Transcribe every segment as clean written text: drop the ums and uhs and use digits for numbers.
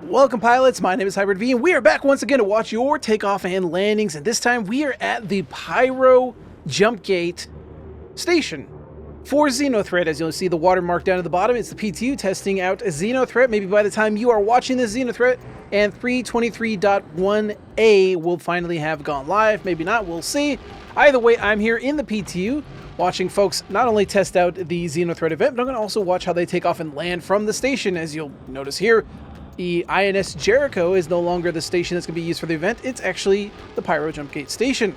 Welcome pilots, my name is Hybrid V and we are back once again to watch your takeoff and landings, and this time we are at the Pyro Jump Gate station for Xenothreat. As you'll see the watermark down at the bottom, it's the PTU testing out Xenothreat. Maybe by the time you are watching this, Xenothreat and 3.23.1a will finally have gone live, maybe not, we'll see. Either way, I'm here in the PTU watching folks not only test out the Xenothreat event, but I'm going to also watch how they take off and land from the station. As you'll notice here, the INS Jericho is no longer the station that's going to be used for the event. It's actually the Pyro Jump Gate station.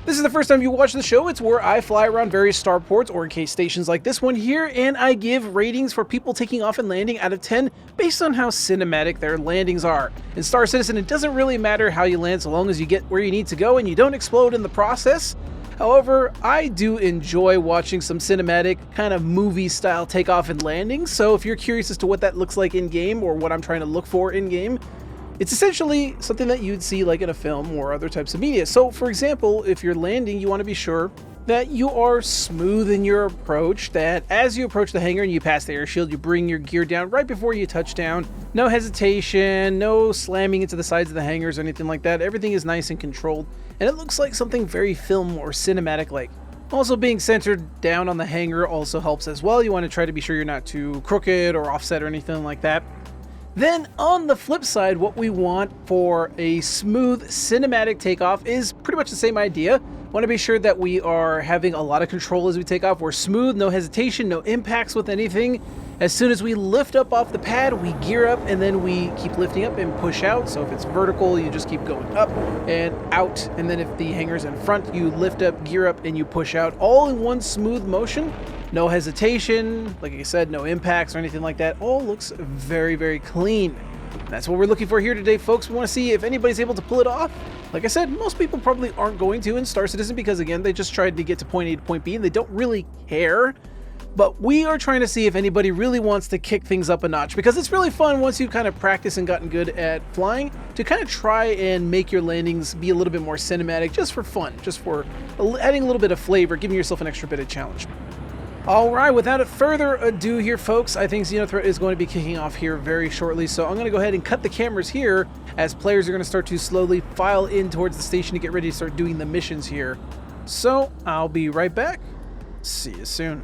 This is the first time you watch the show. It's where I fly around various starports or in case stations like this one here, and I give ratings for people taking off and landing out of 10 based on how cinematic their landings are. In Star Citizen, it doesn't really matter how you land so long as you get where you need to go and you don't explode in the process. However, I do enjoy watching some cinematic kind of movie style takeoff and landings, so if you're curious as to what that looks like in game or what I'm trying to look for in game, it's essentially something that you'd see like in a film or other types of media. So for example, if you're landing, you want to be sure that you are smooth in your approach, that as you approach the hangar and you pass the air shield, you bring your gear down right before you touch down. No hesitation, no slamming into the sides of the hangars or anything like that. Everything is nice and controlled, and it looks like something very film or cinematic like. Also, being centered down on the hangar also helps as well. You want to try to be sure you're not too crooked or offset or anything like that. Then on the flip side, what we want for a smooth cinematic takeoff is pretty much the same idea. Want to be sure that we are having a lot of control as we take off. We're smooth, no hesitation, no impacts with anything. As soon as we lift up off the pad, we gear up and then we keep lifting up and push out. So if it's vertical, you just keep going up and out. And then if the hangar's in front, you lift up, gear up, and you push out, all in one smooth motion. No hesitation, like I said, no impacts or anything like that. All looks very, very clean. That's what we're looking for here today, folks. We want to see if anybody's able to pull it off. Like I said, most people probably aren't going to in Star Citizen because, again, they just tried to get to point A to point B and they don't really care. But we are trying to see if anybody really wants to kick things up a notch, because it's really fun once you've kind of practiced and gotten good at flying to kind of try and make your landings be a little bit more cinematic, just for fun, just for adding a little bit of flavor, giving yourself an extra bit of challenge. Alright, without further ado here, folks, I think Xenothreat is going to be kicking off here very shortly, so I'm going to go ahead and cut the cameras here as players are going to start to slowly file in towards the station to get ready to start doing the missions here. So, I'll be right back. See you soon.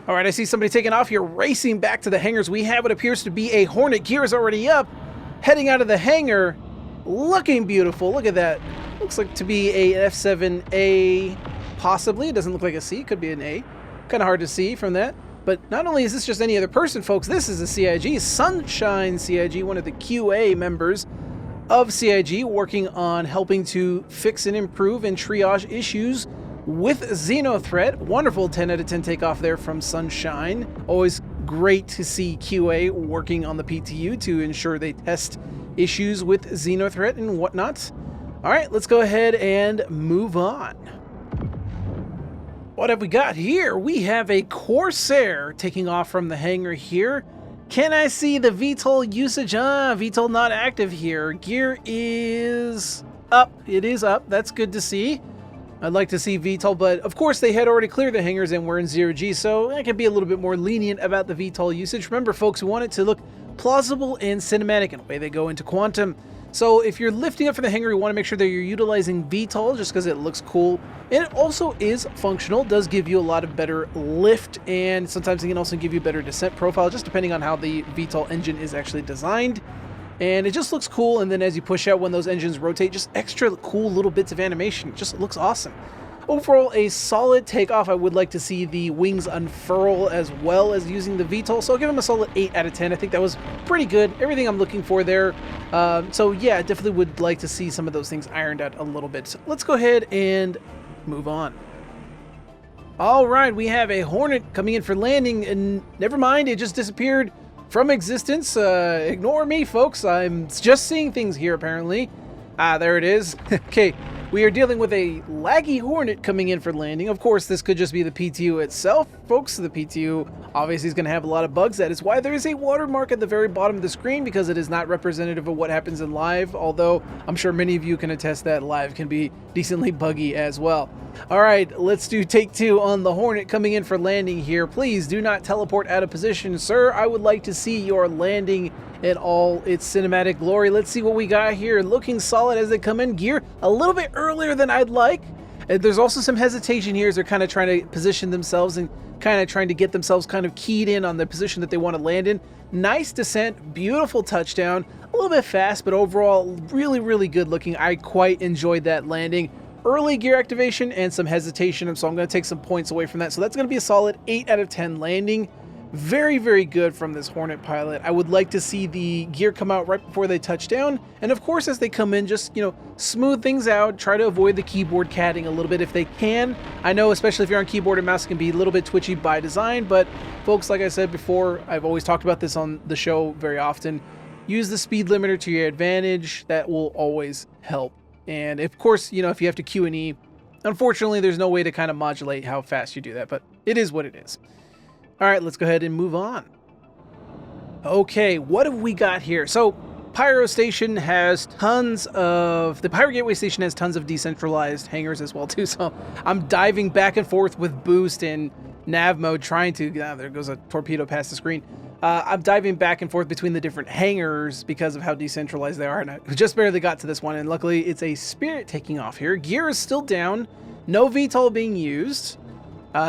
Alright, I see somebody taking off here, racing back to the hangars. We have what appears to be a Hornet. Gear is already up, heading out of the hangar, looking beautiful. Look at that. Looks like to be a F7A. Possibly. It doesn't look like a C. It could be an A. Kind of hard to see from that. But not only is this just any other person, folks, this is a CIG, Sunshine CIG, one of the QA members of CIG, working on helping to fix and improve and triage issues with Xenothreat. Wonderful 10 out of 10 takeoff there from Sunshine. Always great to see QA working on the PTU to ensure they test issues with Xenothreat and whatnot. All right, let's go ahead and move on. What have we got here? We have a Corsair taking off from the hangar here. Can I see the VTOL usage? VTOL not active here. Gear is up. It is up. That's good to see. I'd like to see VTOL, but of course they had already cleared the hangars and we're in 0G, so I can be a little bit more lenient about the VTOL usage. Remember, folks, we want it to look plausible and cinematic, and away they go into quantum. So if you're lifting up for the hangar, you want to make sure that you're utilizing VTOL just because it looks cool. And it also is functional, does give you a lot of better lift, and sometimes it can also give you better descent profile, just depending on how the VTOL engine is actually designed. And it just looks cool, and then as you push out when those engines rotate, just extra cool little bits of animation. It just looks awesome. Overall, a solid takeoff. I would like to see the wings unfurl as well as using the VTOL, so I'll give them a solid 8 out of 10. I think that was pretty good. Everything I'm looking for there. So yeah, I definitely would like to see some of those things ironed out a little bit. So let's go ahead and move on. All right, we have a Hornet coming in for landing, and never mind, it just disappeared from existence. Ignore me, folks. I'm just seeing things here, apparently. There it is. Okay. We are dealing with a laggy Hornet coming in for landing. Of course, this could just be the PTU itself, folks. The PTU obviously is going to have a lot of bugs. That is why there is a watermark at the very bottom of the screen, because it is not representative of what happens in live, although I'm sure many of you can attest that live can be decently buggy as well. All right, let's do take two on the Hornet coming in for landing here. Please do not teleport out of position, sir. I would like to see your landing in all its cinematic glory. Let's see what we got here. Looking solid as they come in. Gear a little bit earlier than I'd like. There's also some hesitation here as they're kind of trying to position themselves and kind of trying to get themselves kind of keyed in on the position that they want to land in. Nice descent, beautiful touchdown, a little bit fast, but overall really, really good looking. I quite enjoyed that landing. Early gear activation and some hesitation, so I'm going to take some points away from that. So that's going to be a solid 8 out of 10 landing. Very, very good from this Hornet pilot. I would like to see the gear come out right before they touch down. And of course, as they come in, just, smooth things out. Try to avoid the keyboard catting a little bit if they can. I know, especially if you're on keyboard and mouse, it can be a little bit twitchy by design. But folks, like I said before, I've always talked about this on the show very often. Use the speed limiter to your advantage. That will always help. And of course, if you have to Q and E, unfortunately, there's no way to kind of modulate how fast you do that. But it is what it is. All right, let's go ahead and move on. Okay, what have we got here? So, Pyro Station has the Pyro Gateway Station has tons of decentralized hangars as well, too. So, I'm diving back and forth with boost and nav mode, trying to, there goes a torpedo past the screen. I'm diving back and forth between the different hangars because of how decentralized they are. And I just barely got to this one, and luckily it's a Spirit taking off here. Gear is still down, no VTOL being used.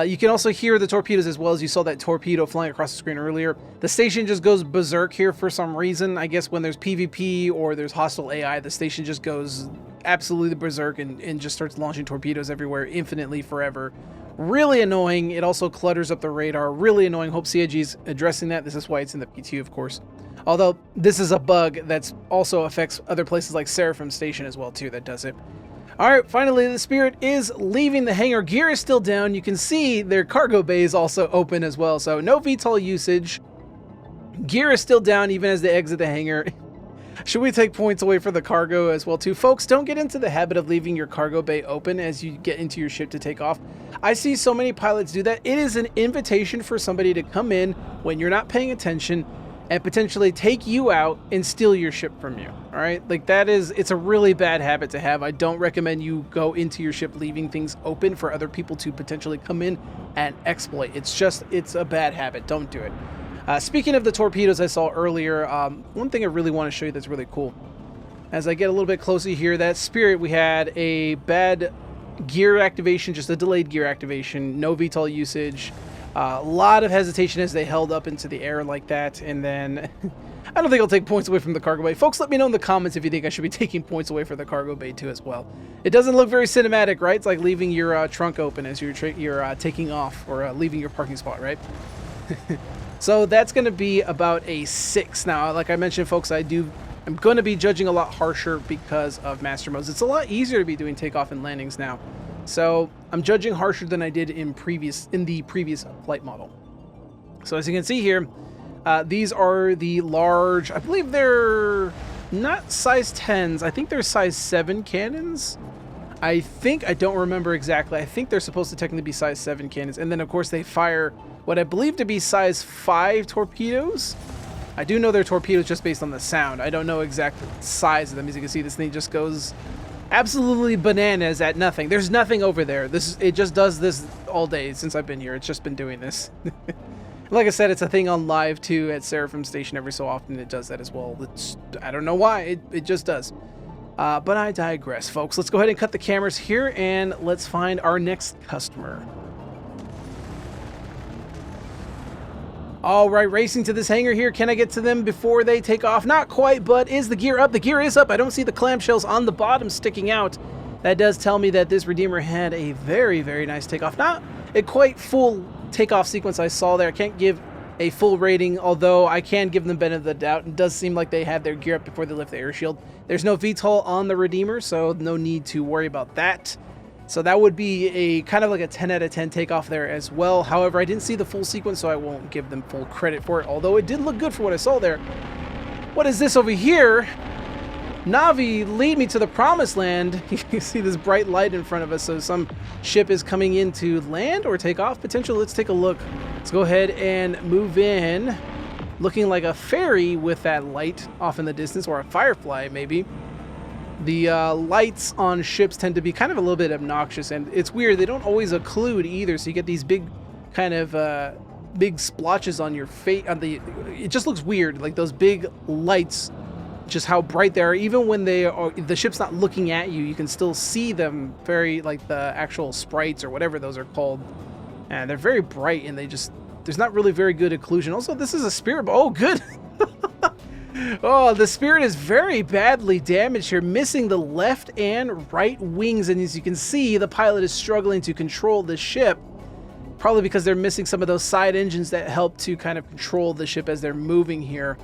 You can also hear the torpedoes as well, as you saw that torpedo flying across the screen earlier. The station just goes berserk here for some reason. I guess when there's PvP or there's hostile AI, the station just goes absolutely berserk and just starts launching torpedoes everywhere infinitely forever. Really annoying. It also clutters up the radar. Really annoying. Hope CIG's addressing that. This is why it's in the PTU, of course. Although this is a bug that also affects other places like Seraphim Station as well, too, that does it. All right, finally, the Spirit is leaving the hangar. Gear is still down. You can see their cargo bay is also open as well, so no VTOL usage. Gear is still down even as they exit the hangar. Should we take points away for the cargo as well, too? Folks, don't get into the habit of leaving your cargo bay open as you get into your ship to take off. I see so many pilots do that. It is an invitation for somebody to come in when you're not paying attention and potentially take you out and steal your ship from you. All right, it's a really bad habit to have. I don't recommend you go into your ship leaving things open for other people to potentially come in and exploit. It's a bad habit. Don't do it. Speaking of the torpedoes I saw earlier, one thing I really want to show you that's really cool. As I get a little bit closer here, that Spirit, we had a bad gear activation, just a delayed gear activation, no VTOL usage. A lot of hesitation as they held up into the air like that, and then I don't think I'll take points away from the cargo bay. Folks, let me know in the comments if you think I should be taking points away for the cargo bay too as well. It doesn't look very cinematic, right? It's like leaving your trunk open as you're taking off or leaving your parking spot, right? So that's going to be about a 6. Now, like I mentioned, folks, I'm going to be judging a lot harsher because of master modes. It's a lot easier to be doing takeoff and landings now. So I'm judging harsher than I did in the previous flight model. So as you can see here, these are the large, I believe they're not size 10s. I think they're size 7 cannons. I don't remember exactly. I think they're supposed to technically be size 7 cannons. And then of course they fire what I believe to be size 5 torpedoes. I do know they're torpedoes just based on the sound. I don't know exact size of them. As you can see, this thing just goes absolutely bananas at nothing. There's nothing over there. It just does this all day since I've been here. It's just been doing this. Like I said, it's a thing on live too at Seraphim Station. Every so often it does that as well. I don't know why. It just does. But I digress, folks. Let's go ahead and cut the cameras here and let's find our next customer. All right, racing to this hangar here. Can I get to them before they take off? Not quite, but is the gear up? The gear is up. I don't see the clamshells on the bottom sticking out. That does tell me that this Redeemer had a very, very nice takeoff. Not a quite full takeoff sequence I saw there. I can't give a full rating, although I can give them benefit of the doubt. It does seem like they had their gear up before they lift the air shield. There's no VTOL on the Redeemer, so no need to worry about that. So that would be a kind of like a 10 out of 10 takeoff there as well. However, I didn't see the full sequence, so I won't give them full credit for it, although it did look good for what I saw there. What is this over here? Navi, lead me to the promised land. You see this bright light in front of us, so some ship is coming in to land or take off potential. Let's take a look. Let's go ahead and move in. Looking like a ferry with that light off in the distance, or a firefly maybe. The lights on ships tend to be kind of a little bit obnoxious, and it's weird. They don't always occlude either, so you get these big kind of big splotches on your face. It just looks weird, like those big lights, just how bright they are. Even when the ship's not looking at you, you can still see them very, like the actual sprites or whatever those are called. And they're very bright, and there's not really very good occlusion. Also, this is a Spirit. Oh, good. Oh, the Spirit is very badly damaged here, missing the left and right wings. And as you can see, the pilot is struggling to control the ship, probably because they're missing some of those side engines that help to kind of control the ship as they're moving here.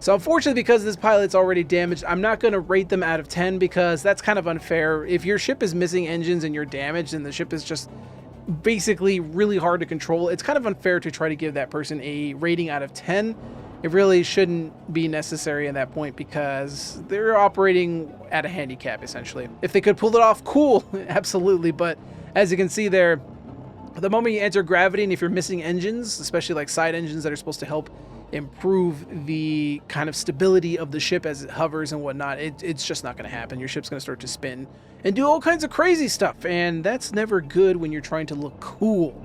So unfortunately, because this pilot's already damaged, I'm not going to rate them out of 10 because that's kind of unfair. If your ship is missing engines and you're damaged and the ship is just basically really hard to control, it's kind of unfair to try to give that person a rating out of 10. It really shouldn't be necessary at that point because they're operating at a handicap, essentially. If they could pull it off, cool, absolutely. But as you can see there, the moment you enter gravity and if you're missing engines, especially like side engines that are supposed to help improve the kind of stability of the ship as it hovers and whatnot, it's just not going to happen. Your ship's going to start to spin and do all kinds of crazy stuff, and that's never good when you're trying to look cool.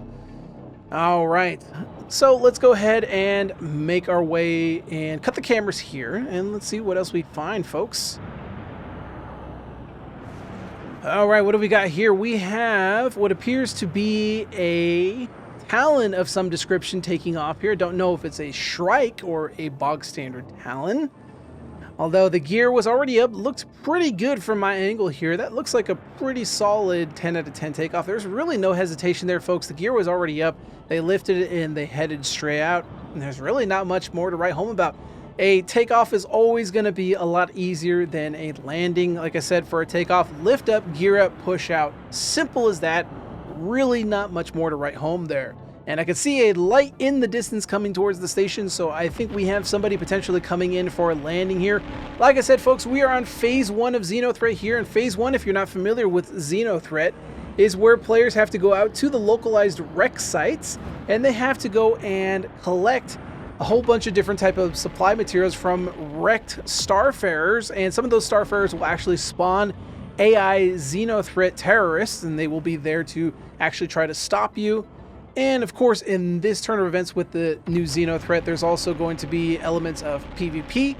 All right, so let's go ahead and make our way and cut the cameras here, and let's see what else we find, folks. All right, what do we got here? We have what appears to be a Talon of some description taking off here. Don't know if it's a Shrike or a bog standard Talon. Although the gear was already up, looked pretty good from my angle here. That looks like a pretty solid 10 out of 10 takeoff. There's really no hesitation there, folks. The gear was already up. They lifted it and they headed straight out. And there's really not much more to write home about. A takeoff is always going to be a lot easier than a landing. Like I said, for a takeoff, lift up, gear up, push out. Simple as that. Really not much more to write home there. And I can see a light in the distance coming towards the station, so I think we have somebody potentially coming in for a landing here. Like I said, folks, we are on Phase 1 of Xenothreat here, and Phase 1, if you're not familiar with Xenothreat, is where players have to go out to the localized wreck sites, and they have to go and collect a whole bunch of different type of supply materials from wrecked starfarers, and some of those starfarers will actually spawn AI Xenothreat terrorists, and they will be there to actually try to stop you. And of course, in this turn of events with the new Xenothreat, there's also going to be elements of PvP.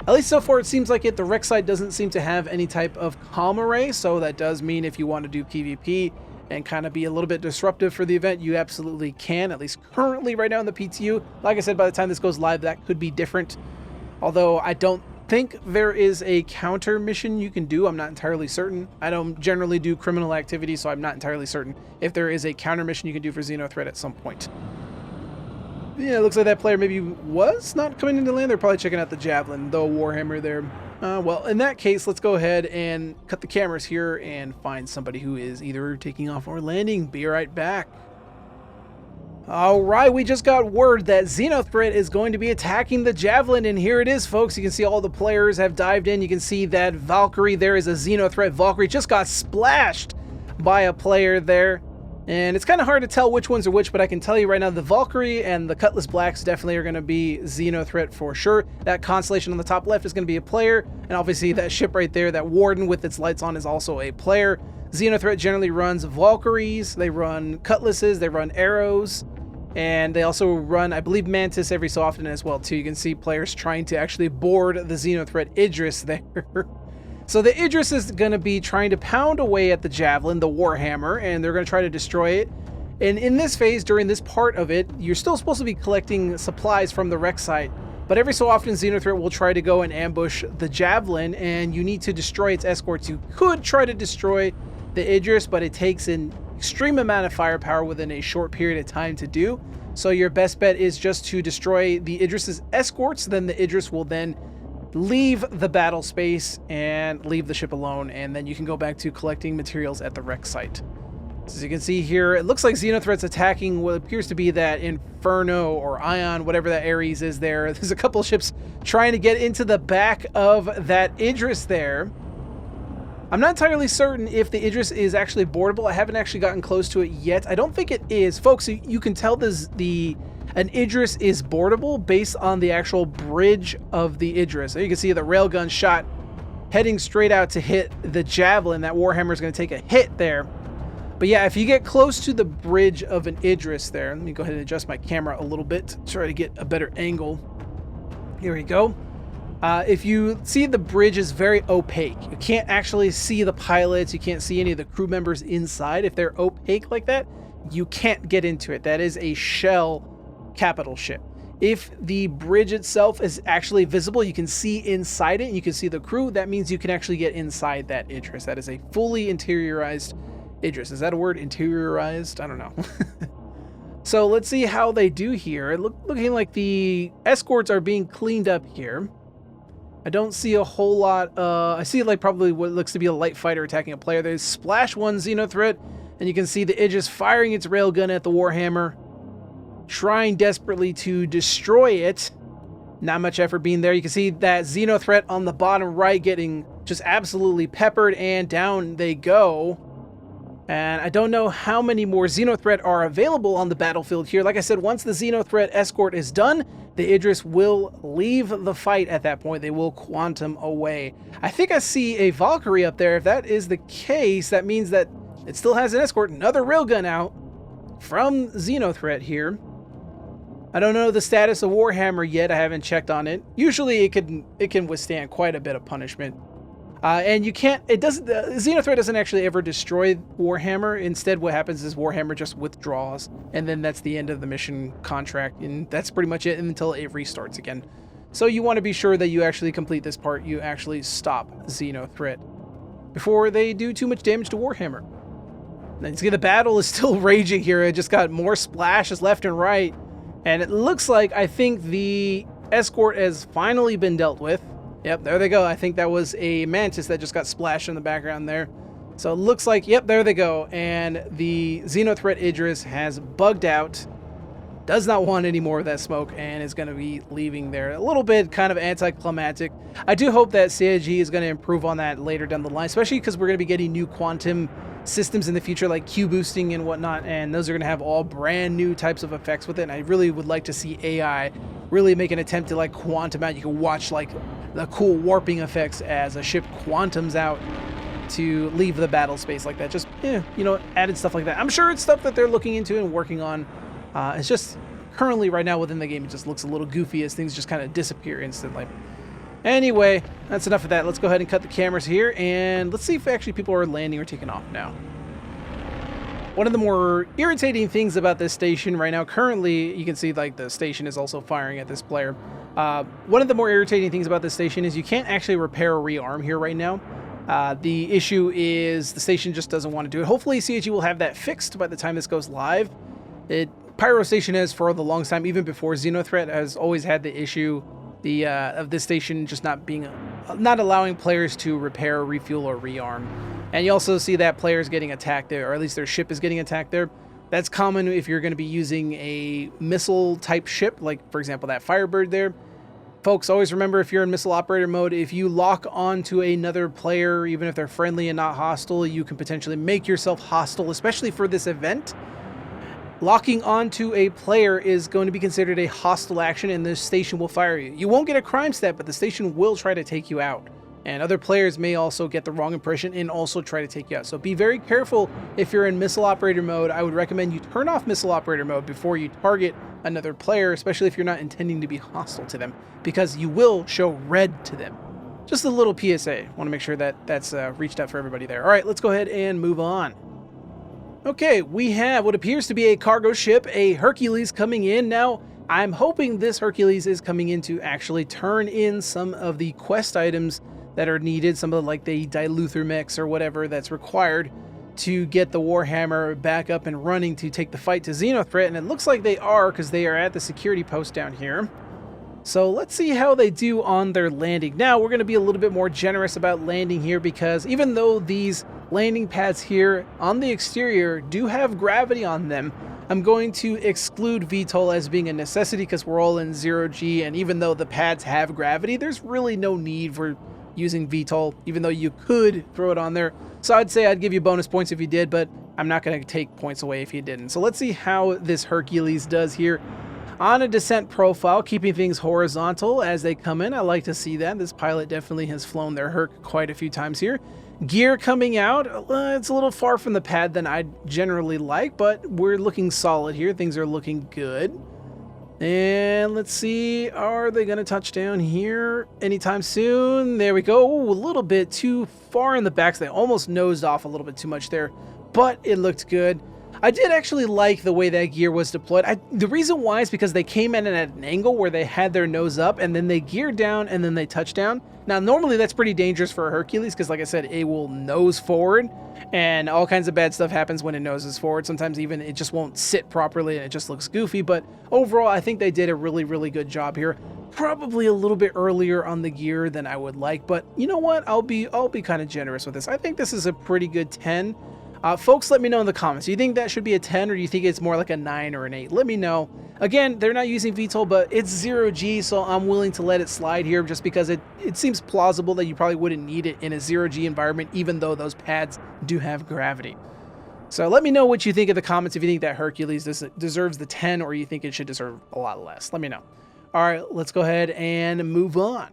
At least so far it seems like it. The wreck site doesn't seem to have any type of comm array, so that does mean if you want to do PvP and kind of be a little bit disruptive for the event, you absolutely can, at least currently right now in the PTU. Like I said, by the time this goes live, that could be different. Although I don't think there is a counter mission you can do. I'm not entirely certain. I don't generally do criminal activity, so I'm not entirely certain if there is a counter mission you can do for Xenothreat at some point. Yeah, it looks like that player maybe was not coming into land. They're probably checking out the Javelin, the Warhammer there. Well, in that case, let's go ahead and cut the cameras here and find somebody who is either taking off or landing. Be right back. All right, we just got word that Xenothreat is going to be attacking the Javelin, and here it is, folks. You can see all the players have dived in. You can see that Valkyrie there is a Xenothreat Valkyrie. Just got splashed by a player there, and it's kind of hard to tell which ones are which, but I can tell you right now, the Valkyrie and the Cutlass Blacks definitely are going to be Xenothreat for sure. That constellation on the top left is going to be a player, and obviously that ship right there, that Warden with its lights on, is also a player. Xenothreat generally runs Valkyries, they run Cutlasses, they run arrows, and they also run, I believe, Mantis every so often as well, too. You can see players trying to actually board the Xenothreat Idris there. So the Idris is going to be trying to pound away at the Javelin, the Warhammer, and they're going to try to destroy it. And in this phase, during this part of it, you're still supposed to be collecting supplies from the wreck site. But every so often, Xenothreat will try to go and ambush the Javelin, and you need to destroy its escorts. You could try to destroy the Idris, but it takes an extreme amount of firepower within a short period of time to do. So your best bet is just to destroy the Idris's escorts. Then the Idris will then leave the battle space and leave the ship alone, and then you can go back to collecting materials at the wreck site. As you can see here, it looks like Xenothreat's attacking what appears to be that Inferno or Ion, whatever that Ares is there. There's a couple ships trying to get into the back of that Idris there. I'm not entirely certain if the Idris is actually boardable. I haven't actually gotten close to it yet. I don't think it is. Folks, you can tell an Idris is boardable based on the actual bridge of the Idris. So you can see the railgun shot heading straight out to hit the Javelin. That Warhammer is going to take a hit there. But yeah, if you get close to the bridge of an Idris there, let me go ahead and adjust my camera a little bit to try to get a better angle. Here we go. If you see, the bridge is very opaque. You can't actually see the pilots. You can't see any of the crew members inside. If they're opaque like that, you can't get into it. That is a shell capital ship. If the bridge itself is actually visible, you can see inside it and you can see the crew. That means you can actually get inside that Idris. That is a fully interiorized Idris. Is that a word? Interiorized? I don't know. So let's see how they do here. Looking like the escorts are being cleaned up here. I don't see a whole lot. I see like probably what looks to be a light fighter attacking a player. There's Splash 1 Xenothreat, and you can see the Idris firing its railgun at the Warhammer, trying desperately to destroy it. Not much effort being there. You can see that Xenothreat on the bottom right getting just absolutely peppered, and down they go. And I don't know how many more Xenothreat are available on the battlefield here. Like I said, once the Xenothreat escort is done, the Idris will leave the fight at that point. They will quantum away. I think I see a Valkyrie up there. If that is the case, that means that it still has an escort. Another railgun out from Xenothreat here. I don't know the status of Warhammer yet. I haven't checked on it. Usually it can withstand quite a bit of punishment. And you can't, Xenothreat doesn't actually ever destroy Warhammer. Instead, what happens is Warhammer just withdraws, and then that's the end of the mission contract, and that's pretty much it until it restarts again. So you want to be sure that you actually complete this part, you actually stop Xenothreat before they do too much damage to Warhammer. And you see the battle is still raging here. It just got more splashes left and right, and it looks like, I think the escort has finally been dealt with. Yep, there they go. I think that was a Mantis that just got splashed in the background there. So it looks like, yep, there they go. And the Xenothreat Idris has bugged out, does not want any more of that smoke, and is going to be leaving there. A little bit kind of anticlimactic. I do hope that CIG is going to improve on that later down the line, especially because we're going to be getting new quantum systems in the future, like Q boosting and whatnot, and those are going to have all brand new types of effects with it. And I really would like to see AI really make an attempt to like quantum out. You can watch like the cool warping effects as a ship quantums out to leave the battle space like that. Just, you know, added stuff like that. I'm sure it's stuff that they're looking into and working on. It's just currently right now within the game, it just looks a little goofy as things just kind of disappear instantly. Anyway, that's enough of that. Let's go ahead and cut the cameras here, and let's see if actually people are landing or taking off now. One of the more irritating things about this station right now, currently, you can see like the station is also firing at this player. One of the more irritating things about this station is you can't actually repair or rearm here right now. The issue is the station just doesn't want to do it. Hopefully CIG will have that fixed by the time this goes live. Pyro Station has for the longest time, even before Xenothreat, has always had the issue of this station just not allowing players to repair, refuel, or rearm. And you also see that players getting attacked there, or at least their ship is getting attacked there. That's common if you're going to be using a missile type ship, like for example that Firebird there. Folks, always remember, if you're in missile operator mode, if you lock onto another player, even if they're friendly and not hostile, you can potentially make yourself hostile, especially for this event. Locking onto a player is going to be considered a hostile action, and this station will fire you. You won't get a crime stat, but the station will try to take you out. And other players may also get the wrong impression and also try to take you out. So be very careful if you're in missile operator mode. I would recommend you turn off missile operator mode before you target another player, especially if you're not intending to be hostile to them, because you will show red to them. Just a little PSA. Want to make sure that that's reached out for everybody there. All right, let's go ahead and move on. Okay, we have what appears to be a cargo ship, a Hercules, coming in. Now, I'm hoping this Hercules is coming in to actually turn in some of the quest items that are needed, some of like the Diluther mix or whatever that's required to get the Warhammer back up and running to take the fight to Xenothreat. And it looks like they are, because they are at the security post down here. So let's see how they do on their landing. Now we're going to be a little bit more generous about landing here, because even though these landing pads here on the exterior do have gravity on them, I'm going to exclude VTOL as being a necessity because we're all in 0G, and even though the pads have gravity, there's really no need for using VTOL, even though you could throw it on there. So I'd say I'd give you bonus points if you did, but I'm not going to take points away if you didn't. So let's see how this Hercules does here on a descent profile, keeping things horizontal as they come in. I like to see that. This pilot definitely has flown their Herc quite a few times here. Gear coming out, it's a little far from the pad than I'd generally like, but we're looking solid here. Things are looking good. And let's see, are they going to touch down here anytime soon? There we go. Ooh, a little bit too far in the back, so they almost nosed off a little bit too much there, but it looked good. I did actually like the way that gear was deployed. The reason why is because they came in at an angle where they had their nose up, and then they geared down, and then they touched down. Now, normally that's pretty dangerous for a Hercules because, like I said, it will nose forward, and all kinds of bad stuff happens when it noses forward. Sometimes even it just won't sit properly, and it just looks goofy. But overall, I think they did a really, really good job here. Probably a little bit earlier on the gear than I would like, but you know what? I'll be kind of generous with this. I think this is a pretty good 10. Folks, let me know in the comments. Do you think that should be a 10, or do you think it's more like a 9 or an 8? Let me know. Again, they're not using VTOL, but it's 0G, so I'm willing to let it slide here just because it seems plausible that you probably wouldn't need it in a 0G environment, even though those pads do have gravity. So let me know what you think in the comments if you think that Hercules deserves the 10, or you think it should deserve a lot less. Let me know. All right, let's go ahead and move on.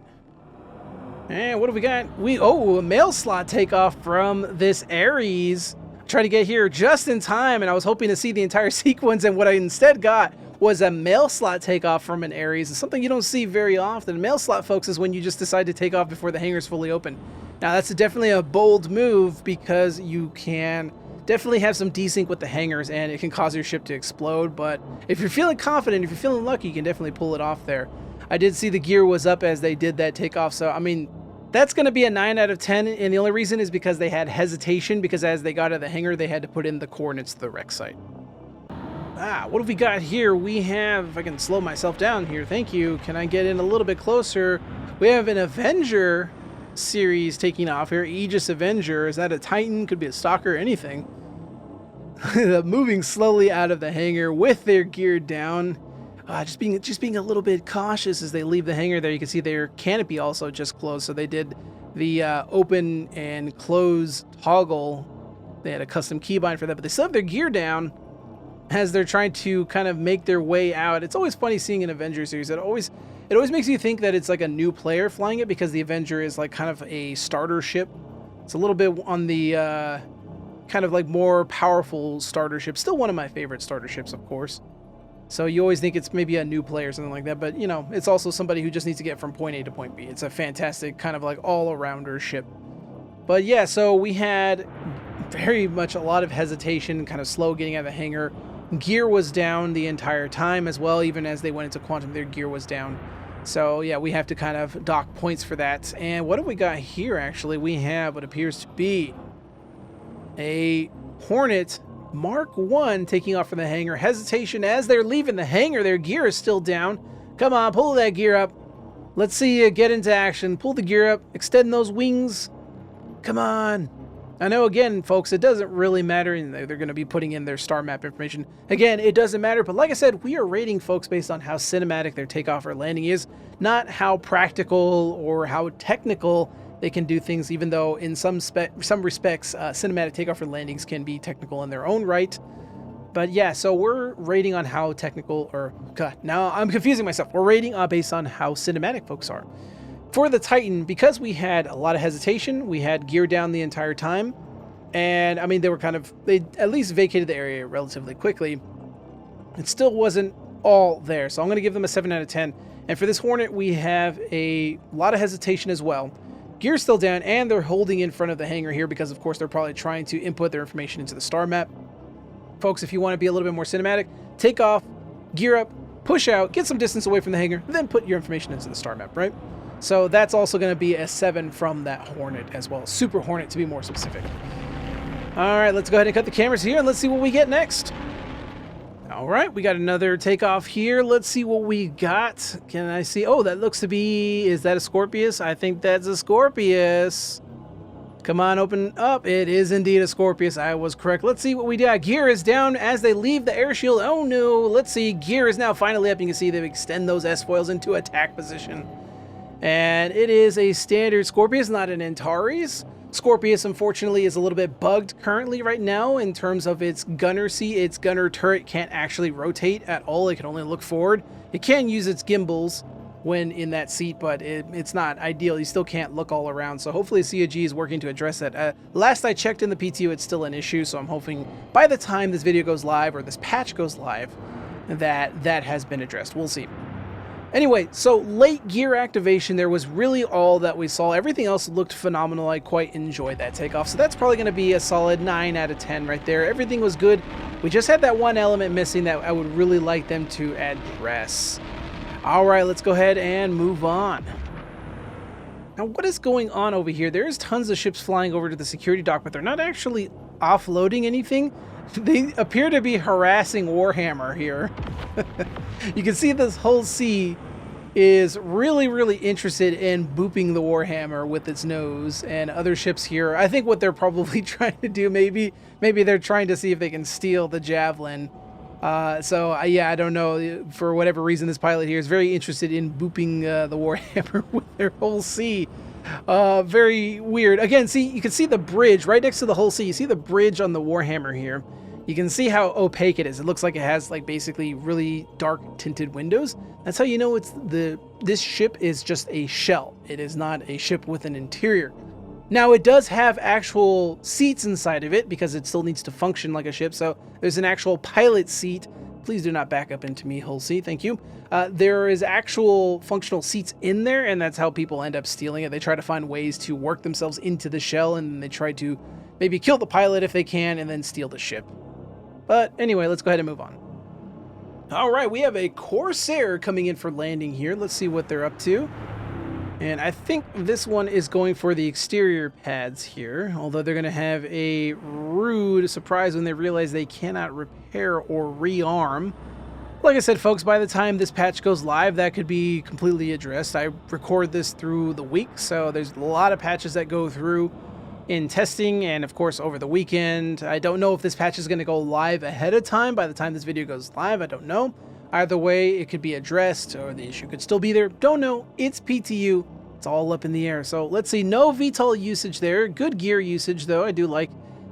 And what do we got? A mail slot takeoff from this Ares. Trying to get here just in time, and I was hoping to see the entire sequence, and what I instead got was a mail slot takeoff from an Ares. It's something you don't see very often. Mail slot, folks, is when you just decide to take off before the hangar's fully open. Now, that's definitely a bold move because you can definitely have some desync with the hangars, and it can cause your ship to explode, but if you're feeling confident, if you're feeling lucky, you can definitely pull it off there. I did see the gear was up as they did that takeoff, so, I mean, that's going to be a 9 out of 10, and the only reason is because they had hesitation, because as they got out of the hangar, they had to put in the coordinates to the wreck site. What have we got here? We have, if I can slow myself down here, thank you. Can I get in a little bit closer? We have an Avenger series taking off here. Aegis Avenger. Is that a Titan? Could be a Stalker, anything. Moving slowly out of the hangar with their gear down. Just being a little bit cautious as they leave the hangar there. You can see their canopy also just closed, so they did the open and close toggle. They had a custom keybind for that, but they still have their gear down as they're trying to kind of make their way out. It's always funny seeing an Avenger series. It always makes you think that it's like a new player flying it, because the Avenger is like kind of a starter ship. It's a little bit on the kind of like more powerful starter ship. Still one of my favorite starter ships, of course. So you always think it's maybe a new player or something like that, but you know, it's also somebody who just needs to get from point A to point B. It's a fantastic kind of like all-arounder ship. But yeah, so we had very much a lot of hesitation, kind of slow getting out of the hangar. Gear was down the entire time as well. Even as they went into quantum, their gear was down. So yeah, we have to kind of dock points for that. And what have we got here? Actually, we have what appears to be a Hornet Mark 1 taking off from the hangar. Hesitation as they're leaving the hangar. Their gear is still down. Come on, pull that gear up. Let's see you get into action. Pull the gear up. Extend those wings. Come on. I know, again, folks, it doesn't really matter. And they're going to be putting in their star map information. Again, it doesn't matter. But like I said, we are rating folks based on how cinematic their takeoff or landing is, not how practical or how technical they can do things, even though in some respects, cinematic takeoff or landings can be technical in their own right. But yeah, so we're rating on how technical, or God, now I'm confusing myself. We're rating based on how cinematic folks are. For the Titan, because we had a lot of hesitation, we had gear down the entire time, and I mean, they at least vacated the area relatively quickly. It still wasn't all there, so I'm going to give them a 7 out of 10. And for this Hornet, we have a lot of hesitation as well. Gear's still down, and they're holding in front of the hangar here because, of course, they're probably trying to input their information into the star map. Folks, if you want to be a little bit more cinematic, take off, gear up, push out, get some distance away from the hangar, then put your information into the star map, right? So that's also going to be a 7 from that Hornet as well. Super Hornet, to be more specific. All right, let's go ahead and cut the cameras here, and let's see what we get next. All right, we got another takeoff here. Let's see what we got. Can I see? Oh, that looks to be, is that a Scorpius? I think that's a Scorpius. Come on, open up. It is indeed a Scorpius. I was correct. Let's see what we got. Gear is down as they leave the air shield. Oh no, let's see. Gear is now finally up. You can see they extend those S-foils into attack position. And it is a standard Scorpius, not an Antares. Scorpius, unfortunately, is a little bit bugged currently right now in terms of its gunner seat. Its gunner turret can't actually rotate at all. It can only look forward. It can use its gimbals when in that seat, but it's not ideal. You still can't look all around. So hopefully COG is working to address that. Last I checked in the PTU, it's still an issue. So I'm hoping by the time this video goes live or this patch goes live, that has been addressed. We'll see. Anyway, so late gear activation, there was really all that we saw. Everything else looked phenomenal. I quite enjoyed that takeoff. So that's probably going to be a solid 9 out of 10 right there. Everything was good. We just had that one element missing that I would really like them to address. All right, let's go ahead and move on. Now, what is going on over here? There's tons of ships flying over to the security dock, but they're not actually offloading anything. They appear to be harassing Warhammer here. You can see this whole sea is really interested in booping the Warhammer with its nose, and other ships here. I think what they're probably trying to do, maybe they're trying to see if they can steal the Javelin. Yeah, I don't know. For whatever reason, this pilot here is very interested in booping the Warhammer with their whole sea. Very weird. Again, see, you can see the bridge right next to the whole sea. You see the bridge on the Warhammer here. You can see how opaque it is. It looks like it has like basically really dark tinted windows. That's how you know this ship is just a shell. It is not a ship with an interior. Now it does have actual seats inside of it because it still needs to function like a ship. So there's an actual pilot seat. Please do not back up into me, whole seat. Thank you. There is actual functional seats in there, and that's how people end up stealing it. They try to find ways to work themselves into the shell, and they try to maybe kill the pilot if they can, and then steal the ship. But anyway, let's go ahead and move on. All right, we have a Corsair coming in for landing here. Let's see what they're up to. And I think this one is going for the exterior pads here, although they're going to have a rude surprise when they realize they cannot repair or rearm. Like I said, folks, by the time this patch goes live, that could be completely addressed. I record this through the week, so there's a lot of patches that go through in testing, and of course over the weekend. I don't know if this patch is going to go live ahead of time. By the time this video goes live, I don't know. Either way, it could be addressed, or the issue could still be there. Don't know. It's PTU. It's all up in the air. So let's see. No VTOL usage there. Good gear usage, though. I do like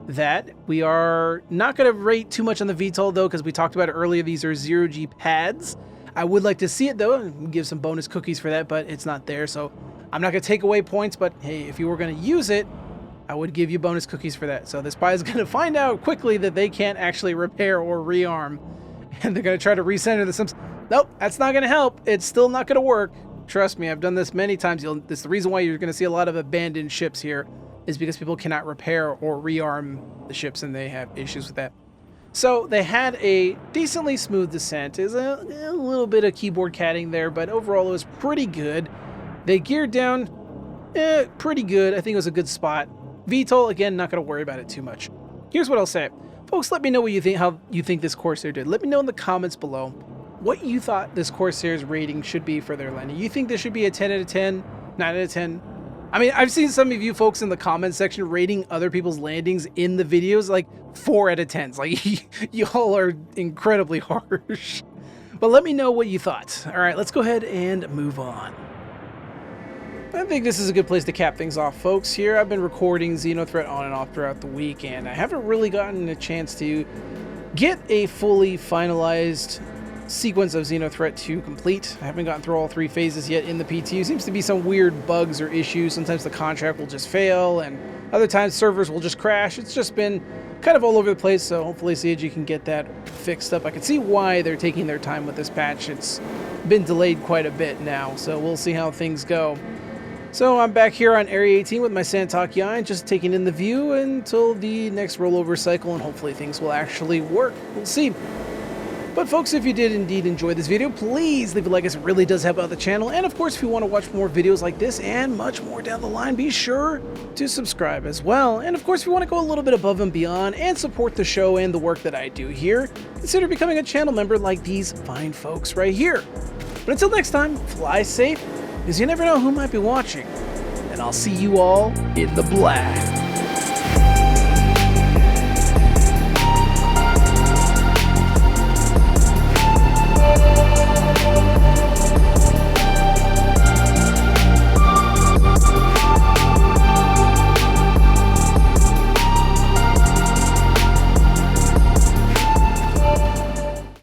that. We are not going to rate too much on the VTOL, though, because we talked about it earlier. These are 0G pads. I would like to see it, though, and give some bonus cookies for that, but it's not there. So I'm not going to take away points, but hey, if you were going to use it, I would give you bonus cookies for that. So this spy is going to find out quickly that they can't actually repair or rearm, and they're going to try to recenter the Sims. Nope, that's not going to help. It's still not going to work. Trust me, I've done this many times. This is the reason why you're going to see a lot of abandoned ships here, is because people cannot repair or rearm the ships, and they have issues with that. So they had a decently smooth descent. There's a little bit of keyboard catting there, but overall it was pretty good. They geared down pretty good. I think it was a good spot. VTOL, again, not going to worry about it too much. Here's what I'll say. Folks, let me know what you think, how you think this Corsair did. Let me know in the comments below what you thought this Corsair's rating should be for their landing. You think this should be a 10 out of 10, 9 out of 10? I mean, I've seen some of you folks in the comment section rating other people's landings in the videos like 4 out of 10s. Like, y'all are incredibly harsh. But let me know what you thought. All right, let's go ahead and move on. I think this is a good place to cap things off, folks. Here I've been recording Xenothreat on and off throughout the week, and I haven't really gotten a chance to get a fully finalized sequence of Xenothreat to complete. I haven't gotten through all 3 phases yet in the PTU. Seems to be some weird bugs or issues. Sometimes the contract will just fail, and other times servers will just crash. It's just been kind of all over the place, so hopefully COG can get that fixed up. I can see why they're taking their time with this patch. It's been delayed quite a bit now, so we'll see how things go. So I'm back here on Area 18 with my Santok Yai, just taking in the view until the next rollover cycle, and hopefully things will actually work. We'll see. But folks, if you did indeed enjoy this video, please leave a like as it really does help out the channel. And of course, if you want to watch more videos like this and much more down the line, be sure to subscribe as well. And of course, if you want to go a little bit above and beyond and support the show and the work that I do here, consider becoming a channel member like these fine folks right here. But until next time, fly safe, because you never know who might be watching. And I'll see you all in the blast.